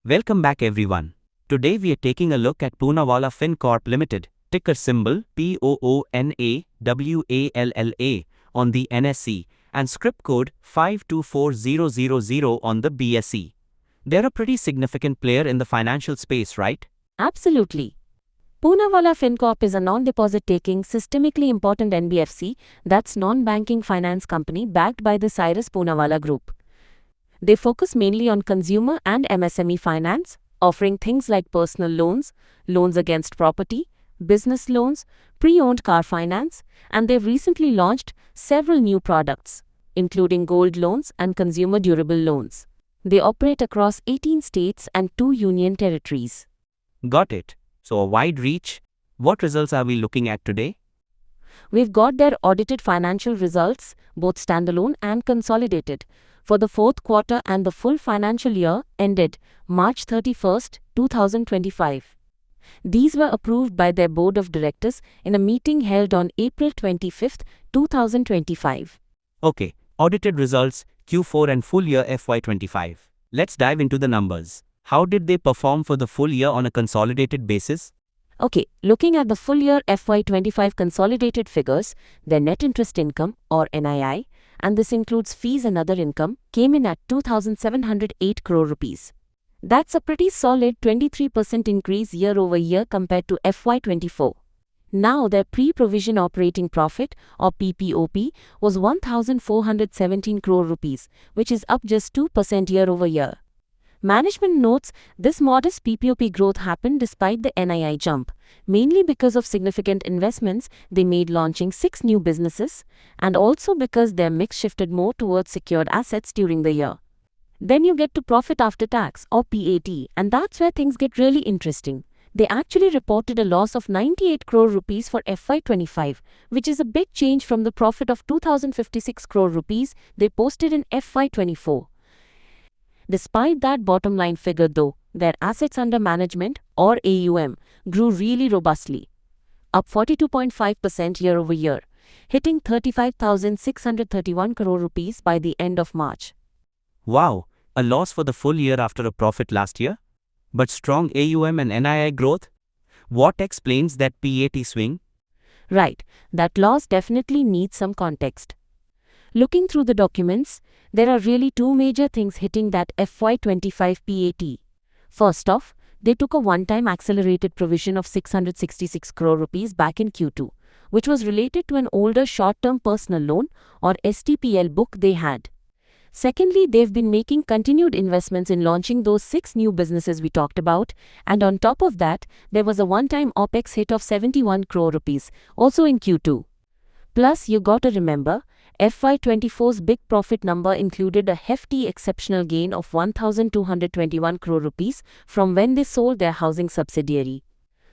Welcome back everyone. Today we are taking a look at Poonawalla Fincorp Limited, ticker symbol POONAWALLA on the NSE and script code 524000 on the BSE. They're a pretty significant player in the financial space, right? Absolutely. Poonawalla Fincorp is a non-deposit taking, systemically important NBFC, that's non-banking finance company backed by the Cyrus Poonawalla Group. They focus mainly on consumer and MSME finance, offering things like personal loans, loans against property, business loans, pre-owned car finance, and they've recently launched several new products, including gold loans and consumer durable loans. They operate across 18 states and 2 union territories. Got it. So a wide reach. What results are we looking at today? We've got their audited financial results, both standalone and consolidated, for the fourth quarter and the full financial year ended March 31st, 2025. These were approved by their board of directors in a meeting held on April 25th, 2025. Okay, audited results, Q4 and full year FY25. Let's dive into the numbers. How did they perform for the full year on a consolidated basis? Okay, looking at the full year FY25 consolidated figures, their net interest income, or NII, and this includes fees and other income, came in at 2,708 crore rupees. That's a pretty solid 23% increase year over year compared to FY24. Now their pre-provision operating profit, or PPOP, was 1,417 crore rupees, which is up just 2% year over year. Management notes this modest PPOP growth happened despite the NII jump, mainly because of significant investments they made launching 6 new businesses, and also because their mix shifted more towards secured assets during the year. Then you get to profit after tax, or PAT, and that's where things get really interesting. They actually reported a loss of 98 crore rupees for FY25, which is a big change from the profit of 2,056 crore rupees they posted in FY24. Despite that bottom line figure though, their assets under management, or AUM, grew really robustly, up 42.5% year over year, hitting 35,631 crore rupees by the end of March. Wow, a loss for the full year after a profit last year? But strong AUM and NII growth? What explains that PAT swing? Right, that loss definitely needs some context. Looking through the documents, there are really 2 major things hitting that FY25 PAT. First off, they took a one-time accelerated provision of 666 crore rupees back in Q2, which was related to an older short-term personal loan, or STPL book they had. Secondly, they've been making continued investments in launching those 6 new businesses we talked about, and on top of that, there was a one-time OPEX hit of 71 crore rupees, also in Q2. Plus, you gotta remember, FY24's big profit number included a hefty exceptional gain of 1,221 crore rupees from when they sold their housing subsidiary.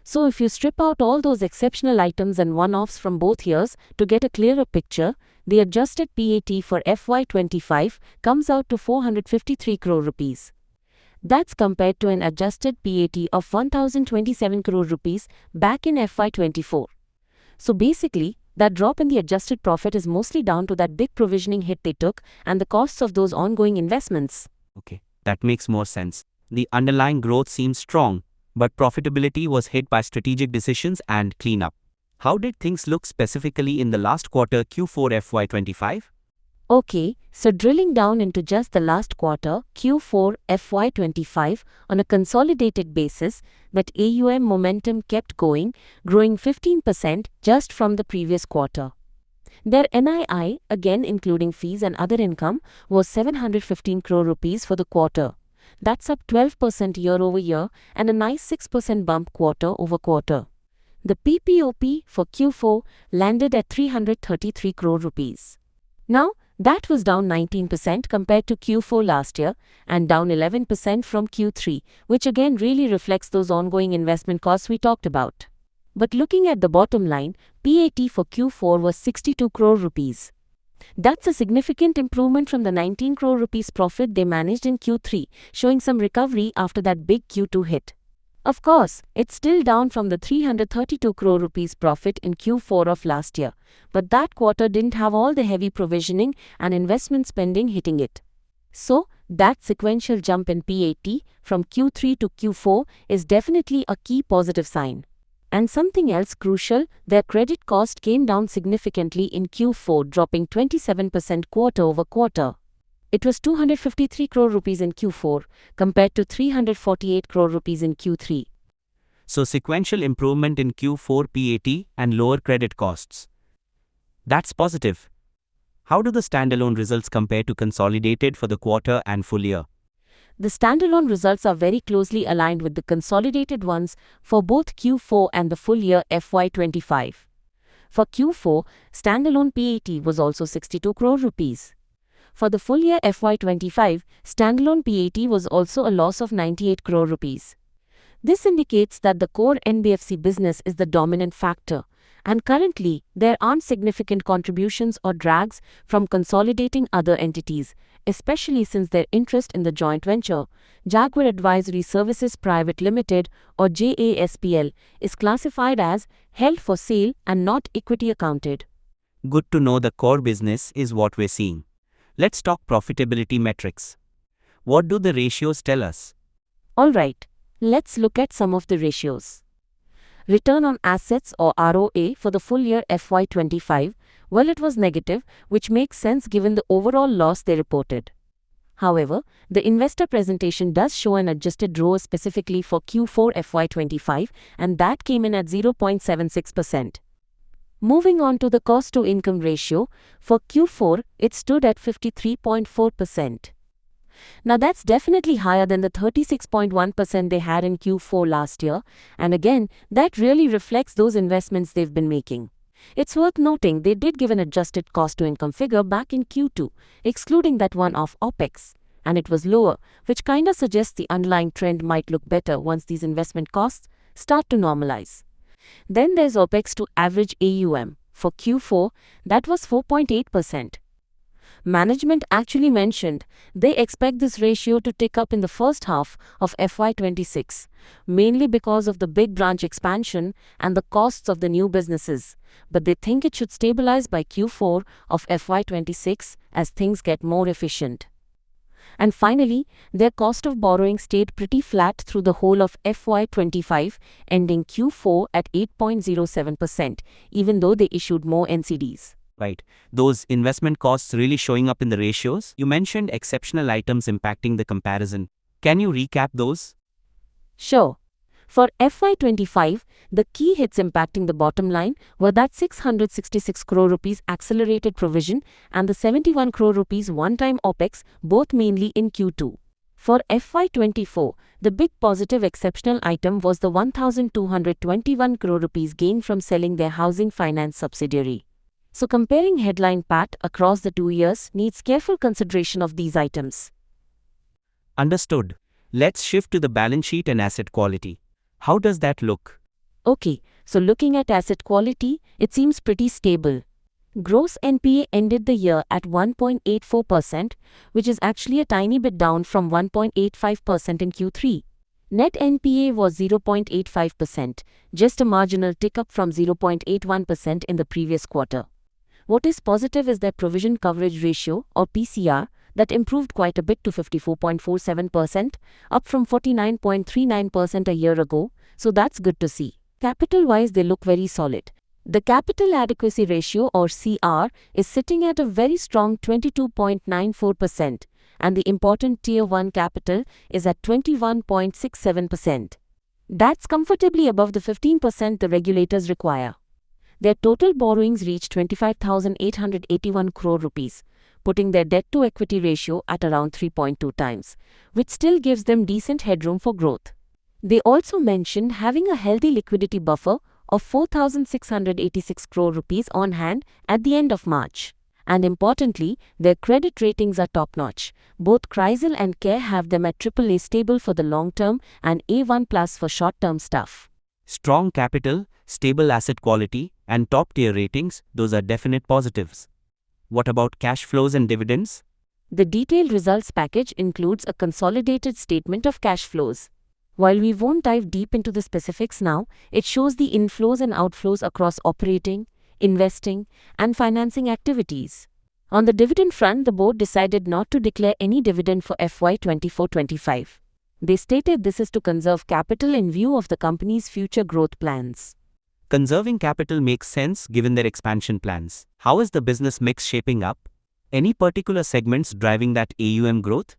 So if you strip out all those exceptional items and one-offs from both years to get a clearer picture, the adjusted PAT for FY25 comes out to 453 crore rupees. That's compared to an adjusted PAT of 1,027 crore rupees back in FY24. So basically, that drop in the adjusted profit is mostly down to that big provisioning hit they took and the costs of those ongoing investments. Okay, that makes more sense. The underlying growth seems strong, but profitability was hit by strategic decisions and cleanup. How did things look specifically in the last quarter Q4 FY25? Okay, so drilling down into just the last quarter, Q4 FY25, on a consolidated basis, that AUM momentum kept going, growing 15% just from the previous quarter. Their NII, again including fees and other income, was 715 crore rupees for the quarter. That's up 12% year over year and a nice 6% bump quarter over quarter. The PPOP for Q4 landed at 333 crore rupees. Now, that was down 19% compared to Q4 last year and down 11% from Q3, which again really reflects those ongoing investment costs we talked about. But looking at the bottom line, PAT for Q4 was 62 crore rupees. That's a significant improvement from the 19 crore rupees profit they managed in Q3, showing some recovery after that big Q2 hit. Of course, it's still down from the 332 crore rupees profit in Q4 of last year, but that quarter didn't have all the heavy provisioning and investment spending hitting it. So, That sequential jump in PAT from Q3 to Q4 is definitely a key positive sign. And something else crucial, their credit cost came down significantly in Q4, dropping 27% quarter over quarter. It was 253 crore rupees in Q4 compared to 348 crore rupees in Q3. So sequential improvement in Q4 PAT and lower credit costs. That's positive. How do the standalone results compare to consolidated for the quarter and full year? The standalone results are very closely aligned with the consolidated ones for both Q4 and the full year FY25. For Q4, standalone PAT was also 62 crore rupees. For the full year FY25, standalone PAT was also a loss of 98 crore rupees. This indicates that the core NBFC business is the dominant factor, and currently there aren't significant contributions or drags from consolidating other entities, especially since their interest in the joint venture, Jaguar Advisory Services Private Limited or JASPL, is classified as held for sale and not equity accounted. Good to know the core business is what we're seeing. Let's talk profitability metrics. What do the ratios tell us? Alright, let's look at some of the ratios. Return on assets or ROA for the full year FY25, well, it was negative, which makes sense given the overall loss they reported. However, the investor presentation does show an adjusted ROA specifically for Q4 FY25, and that came in at 0.76%. Moving on to the cost-to-income ratio, for Q4, it stood at 53.4%. Now that's definitely higher than the 36.1% they had in Q4 last year, and again, that really reflects those investments they've been making. It's worth noting they did give an adjusted cost-to-income figure back in Q2, excluding that one-off OPEX, and it was lower, which kinda suggests the underlying trend might look better once these investment costs start to normalize. Then there's OPEX to average AUM. For Q4, that was 4.8%. Management actually mentioned they expect this ratio to tick up in the first half of FY26, mainly because of the big branch expansion and the costs of the new businesses, but they think it should stabilize by Q4 of FY26 as things get more efficient. And finally, their cost of borrowing stayed pretty flat through the whole of FY25, ending Q4 at 8.07%, even though they issued more NCDs. Right. Those investment costs really showing up in the ratios? You mentioned exceptional items impacting the comparison. Can you recap those? Sure. For FY25, the key hits impacting the bottom line were that 666 crore rupees accelerated provision and the 71 crore rupees one-time OPEX, both mainly in Q2. For FY24, the big positive exceptional item was the 1,221 crore rupees gain from selling their housing finance subsidiary. So comparing headline PAT across the 2 years needs careful consideration of these items. Understood. Let's shift to the balance sheet and asset quality. How does that look? Okay, so looking at asset quality, it seems pretty stable. Gross NPA ended the year at 1.84%, which is actually a tiny bit down from 1.85% in Q3. Net NPA was 0.85%, just a marginal tick up from 0.81% in the previous quarter. What is positive is their provision coverage ratio, or PCR, that improved quite a bit to 54.47%, up from 49.39% a year ago, so that's good to see. Capital-wise, they look very solid. The capital adequacy ratio, or CR, is sitting at a very strong 22.94%, and the important Tier 1 capital is at 21.67%. That's comfortably above the 15% the regulators require. Their total borrowings reached 25,881 crore rupees, putting their debt-to-equity ratio at around 3.2 times, which still gives them decent headroom for growth. They also mentioned having a healthy liquidity buffer of 4,686 crore rupees on hand at the end of March. And importantly, their credit ratings are top-notch. Both CRISIL and CARE have them at AAA stable for the long term and A1+ for short-term stuff. Strong capital, stable asset quality, and top-tier ratings, those are definite positives. What about cash flows and dividends? The detailed results package includes a consolidated statement of cash flows. While we won't dive deep into the specifics now, it shows the inflows and outflows across operating, investing, and financing activities. On the dividend front, the board decided not to declare any dividend for FY 24-25. They stated this is to conserve capital in view of the company's future growth plans. Conserving capital makes sense given their expansion plans. How is the business mix shaping up? Any particular segments driving that AUM growth?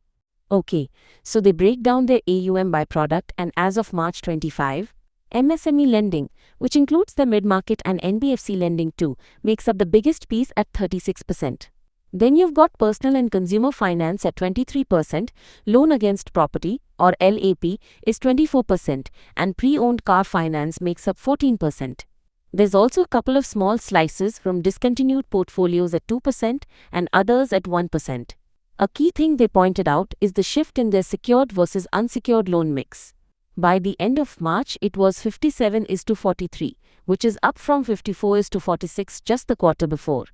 Okay, so they break down their AUM by product, and as of March 25, MSME lending, which includes the mid-market and NBFC lending too, makes up the biggest piece at 36%. Then you've got personal and consumer finance at 23%, loan against property or LAP is 24%, and pre-owned car finance makes up 14%. There's also a couple of small slices from discontinued portfolios at 2% and others at 1%. A key thing they pointed out is the shift in their secured versus unsecured loan mix. By the end of March, it was 57:43, which is up from 54:46 just the quarter before.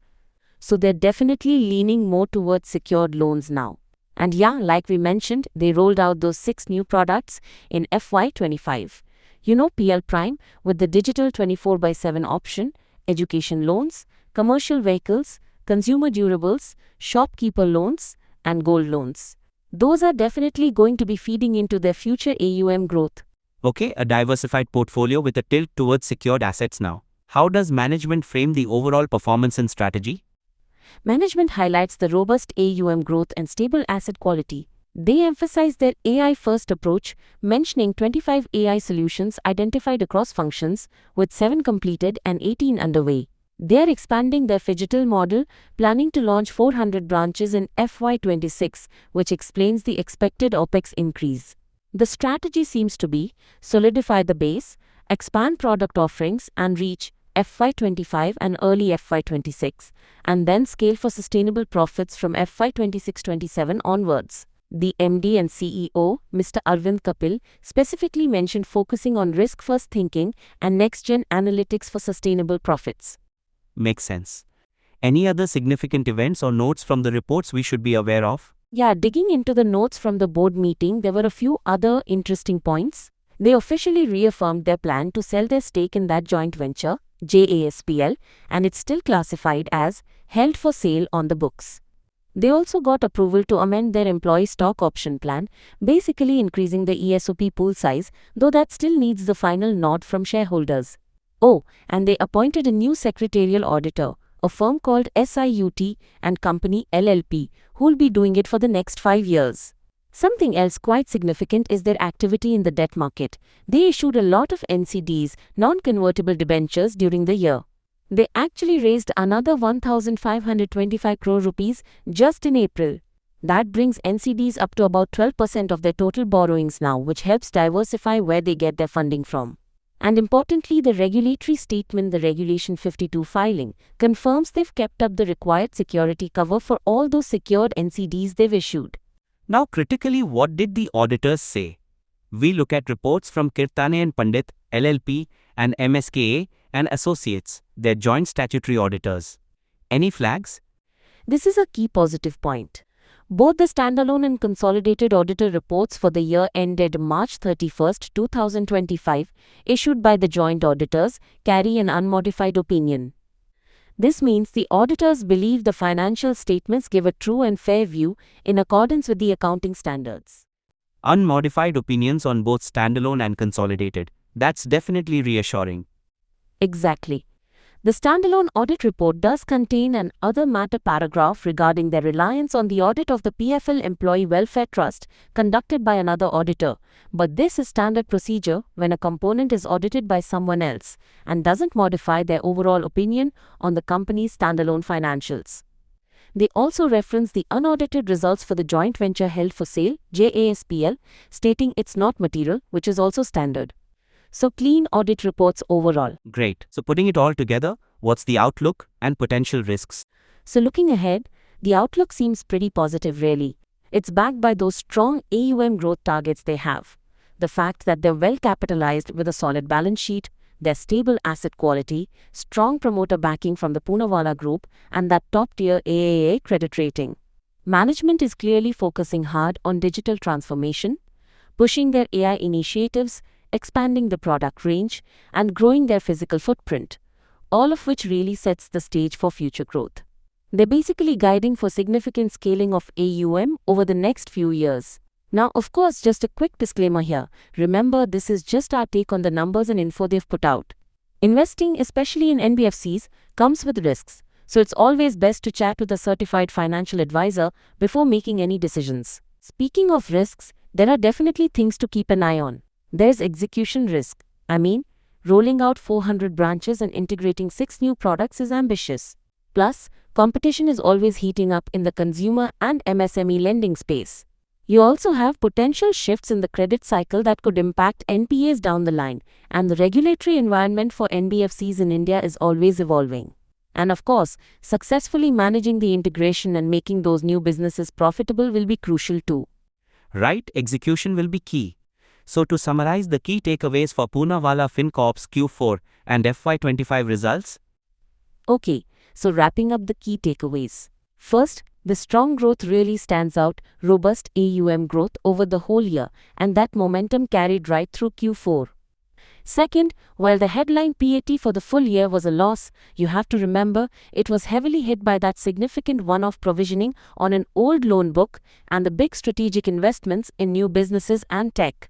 So they're definitely leaning more towards secured loans now. And yeah, like we mentioned, they rolled out those 6 new products in FY 25. You know, PL Prime with the digital 24/7 option, education loans, commercial vehicles, consumer durables, shopkeeper loans, and gold loans. Those are definitely going to be feeding into their future AUM growth. Okay, a diversified portfolio with a tilt towards secured assets now. How does management frame the overall performance and strategy? Management highlights the robust AUM growth and stable asset quality. They emphasize their AI-first approach, mentioning 25 AI solutions identified across functions, with 7 completed and 18 underway. They are expanding their phygital model, planning to launch 400 branches in FY 26, which explains the expected OPEX increase. The strategy seems to be solidify the base, expand product offerings, and reach FY 25 and early FY 26, and then scale for sustainable profits from FY 26-27 onwards. The MD and CEO, Mr. Arvind Kapil, specifically mentioned focusing on risk-first thinking and next-gen analytics for sustainable profits. Makes sense. Any other significant events or notes from the reports we should be aware of? Yeah, digging into the notes from the board meeting, there were a few other interesting points. They officially reaffirmed their plan to sell their stake in that joint venture, JASPL, and it's still classified as held for sale on the books. They also got approval to amend their employee stock option plan, basically increasing the ESOP pool size, though that still needs the final nod from shareholders. Oh, and they appointed a new secretarial auditor, a firm called SIUT and Company LLP, who'll be doing it for the next 5 years. Something else quite significant is their activity in the debt market. They issued a lot of NCDs, non-convertible debentures, during the year. They actually raised another 1,525 crore rupees just in April. That brings NCDs up to about 12% of their total borrowings now, which helps diversify where they get their funding from. And importantly, the regulatory statement, the Regulation 52 filing, confirms they've kept up the required security cover for all those secured NCDs they've issued. Now, critically, what did the auditors say? We look at reports from Kirtane and Pandit, LLP, and MSKA and Associates, their joint statutory auditors. Any flags? This is a key positive point. Both the standalone and consolidated auditor reports for the year ended March 31, 2025, issued by the joint auditors, carry an unmodified opinion. This means the auditors believe the financial statements give a true and fair view in accordance with the accounting standards. Unmodified opinions on both standalone and consolidated. That's definitely reassuring. Exactly. The standalone audit report does contain an other matter paragraph regarding their reliance on the audit of the PFL Employee Welfare Trust conducted by another auditor, but this is standard procedure when a component is audited by someone else and doesn't modify their overall opinion on the company's standalone financials. They also reference the unaudited results for the joint venture held for sale, JASPL, stating it's not material, which is also standard. So clean audit reports overall. Great. So putting it all together, what's the outlook and potential risks? So looking ahead, the outlook seems pretty positive really. It's backed by those strong AUM growth targets they have. The fact that they're well capitalized with a solid balance sheet, their stable asset quality, strong promoter backing from the Poonawalla Group, and that top-tier AAA credit rating. Management is clearly focusing hard on digital transformation, pushing their AI initiatives, expanding the product range, and growing their physical footprint, all of which really sets the stage for future growth. They're basically guiding for significant scaling of AUM over the next few years. Now, of course, just a quick disclaimer here. Remember, this is just our take on the numbers and info they've put out. Investing, especially in NBFCs, comes with risks, so it's always best to chat with a certified financial advisor before making any decisions. Speaking of risks, there are definitely things to keep an eye on. There's execution risk. Rolling out 400 branches and integrating 6 new products is ambitious. Plus, competition is always heating up in the consumer and MSME lending space. You also have potential shifts in the credit cycle that could impact NPAs down the line, and the regulatory environment for NBFCs in India is always evolving. And of course, successfully managing the integration and making those new businesses profitable will be crucial too. Right, execution will be key. So to summarize the key takeaways for Poonawalla Fincorp's Q4 and FY25 results? Okay, so wrapping up the key takeaways. First, the strong growth really stands out, robust AUM growth over the whole year, and that momentum carried right through Q4. Second, while the headline PAT for the full year was a loss, you have to remember it was heavily hit by that significant one-off provisioning on an old loan book and the big strategic investments in new businesses and tech.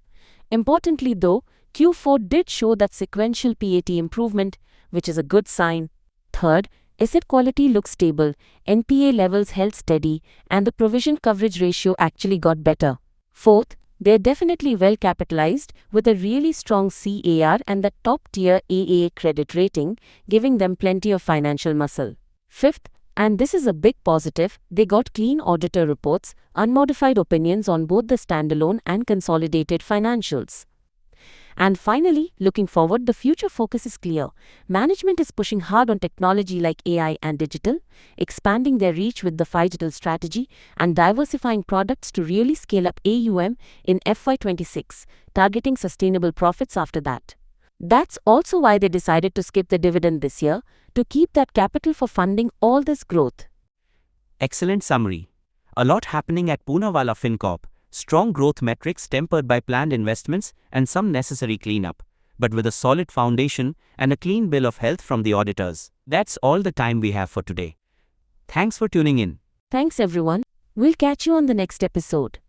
Importantly though, Q4 did show that sequential PAT improvement, which is a good sign. Third, asset quality looks stable, NPA levels held steady, and the provision coverage ratio actually got better. Fourth, they're definitely well capitalized with a really strong CAR and the top-tier AAA credit rating, giving them plenty of financial muscle. Fifth, and this is a big positive, they got clean auditor reports, unmodified opinions on both the standalone and consolidated financials. And finally, looking forward, the future focus is clear. Management is pushing hard on technology like AI and digital, expanding their reach with the Phygital strategy, and diversifying products to really scale up AUM in FY26, targeting sustainable profits after that. That's also why they decided to skip the dividend this year, to keep that capital for funding all this growth. Excellent summary. A lot happening at Poonawalla Fincorp. Strong growth metrics tempered by planned investments and some necessary cleanup, but with a solid foundation and a clean bill of health from the auditors. That's all the time we have for today. Thanks for tuning in. Thanks everyone. We'll catch you on the next episode.